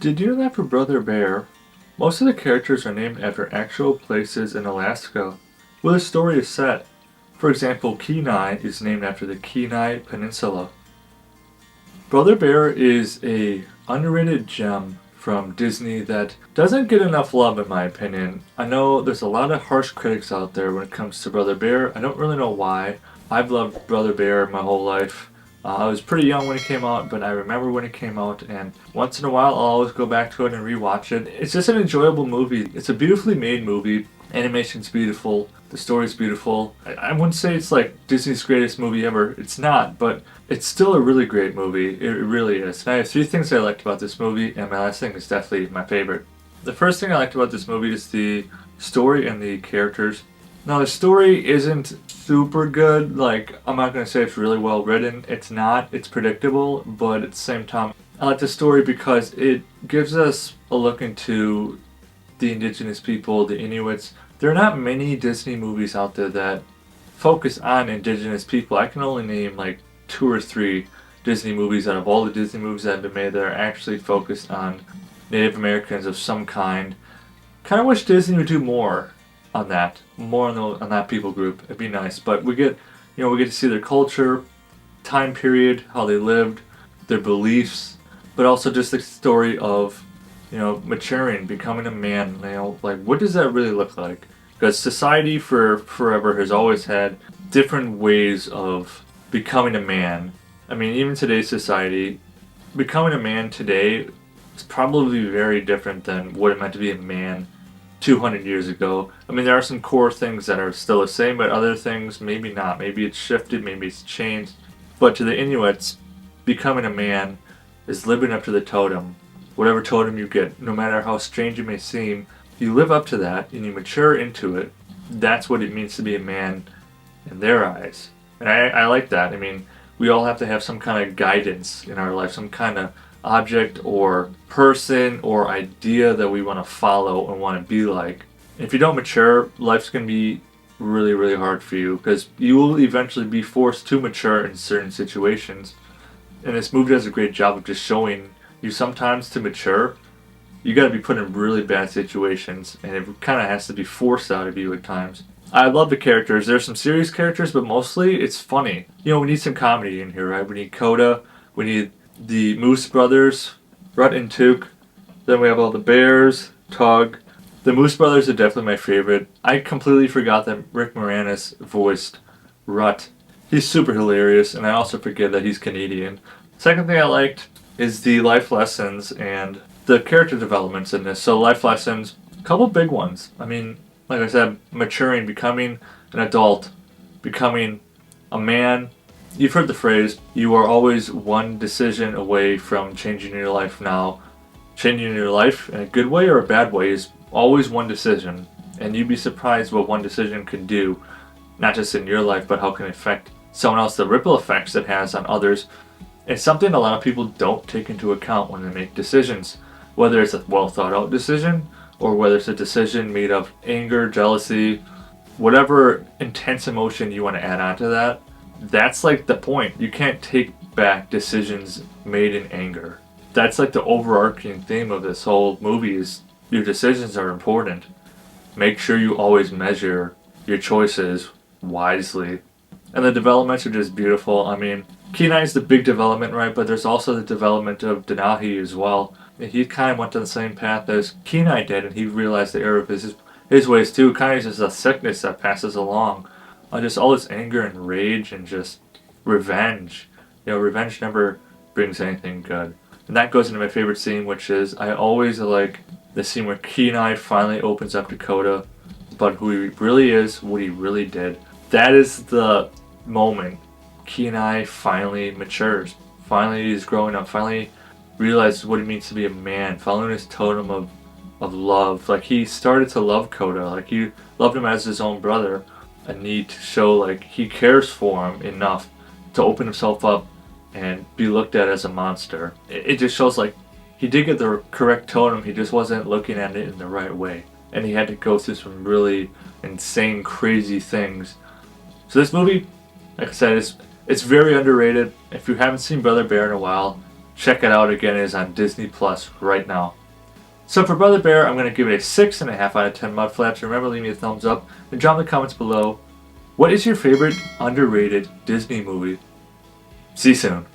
Did you know that for Brother Bear, most of the characters are named after actual places in Alaska where the story is set? For example, Kenai is named after the Kenai Peninsula. Brother Bear is a underrated gem from Disney that doesn't get enough love in my opinion. I know there's a lot of harsh critics out there when it comes to Brother Bear. I don't really know why. I've loved Brother Bear my whole life. I was pretty young when it came out, but I remember when it came out, and once in a while I'll always go back to it and rewatch it. It's just an enjoyable movie. It's a beautifully made movie. Animation's beautiful. The story's beautiful. I wouldn't say it's like Disney's greatest movie ever. It's not, but it's still a really great movie. It really is. And I have three things I liked about this movie, and my last thing is definitely my favorite. The first thing I liked about this movie is the story and the characters. Now, the story isn't super good. Like, I'm not going to say it's really well written. It's not. It's predictable, but at the same time, I like the story because it gives us a look into the indigenous people, the Inuits. There are not many Disney movies out there that focus on indigenous people. I can only name like two or three Disney movies out of all the Disney movies that have been made that are actually focused on Native Americans of some kind. Kind of wish Disney would do more on that, more on that people group. It'd be nice, but we get to see their culture, time period, how they lived, their beliefs, but also just the story of maturing, becoming a man. Like what does that really look like? Because society for forever has always had different ways of becoming a man. I mean, even today's society, becoming a man today is probably very different than what it meant to be a man 200 years ago. I mean, there are some core things that are still the same, but other things maybe not. Maybe it's shifted, maybe it's changed. But to the Inuits, becoming a man is living up to the totem. Whatever totem you get, no matter how strange it may seem, you live up to that and you mature into it. That's what it means to be a man in their eyes. And I like that. I mean, we all have to have some kind of guidance in our life, some kind of object or person or idea that we want to follow and want to be like. If you don't mature, life's going to be really, really hard for you because you will eventually be forced to mature in certain situations. And this movie does a great job of just showing you sometimes to mature, you got to be put in really bad situations, and it kind of has to be forced out of you at times. I love the characters. There's some serious characters, but mostly it's funny. We need some comedy in here, right? We need Coda. We need the Moose brothers, Rut and Took. Then we have all the bears, Tug. The Moose brothers are definitely my favorite. I completely forgot that Rick Moranis voiced Rut. He's super hilarious, and I also forget that he's Canadian. Second thing I liked is the life lessons and the character developments in this. So life lessons, a couple big ones. I mean, like I said, maturing, becoming an adult, becoming a man. You've heard the phrase, you are always one decision away from changing your life now. Changing your life in a good way or a bad way is always one decision. And you'd be surprised what one decision can do, not just in your life, but how it can affect someone else, the ripple effects it has on others. It's something a lot of people don't take into account when they make decisions. Whether it's a well thought out decision or whether it's a decision made of anger, jealousy, whatever intense emotion you want to add onto that, that's like the point. You can't take back decisions made in anger. That's like the overarching theme of this whole movie is your decisions are important. Make sure you always measure your choices wisely. And the developments are just beautiful. I mean, Kenai's the big development, right? But there's also the development of Denahi as well. He kind of went to the same path as Kenai did, and he realized the error of his ways too. Kind of just a sickness that passes along. Just all this anger and rage and just revenge. Revenge never brings anything good. And that goes into my favorite scene, which is I always like the scene where Kenai finally opens up to Coda about who he really is, what he really did. That is the moment Kenai finally matures. Finally he's growing up. Finally realizes what it means to be a man. Following his totem of love. Like he started to love Coda. Like he loved him as his own brother. A need to show like he cares for him enough to open himself up and be looked at as a monster. It just shows like he did get the correct totem. He just wasn't looking at it in the right way. And he had to go through some really insane, crazy things. So this movie, like I said, it's very underrated. If you haven't seen Brother Bear in a while, check it out again. It is on Disney Plus right now. So for Brother Bear, I'm going to give it a 6.5 out of 10 Mudflaps. Remember, leave me a thumbs up and drop in the comments below. What is your favorite underrated Disney movie? See you soon.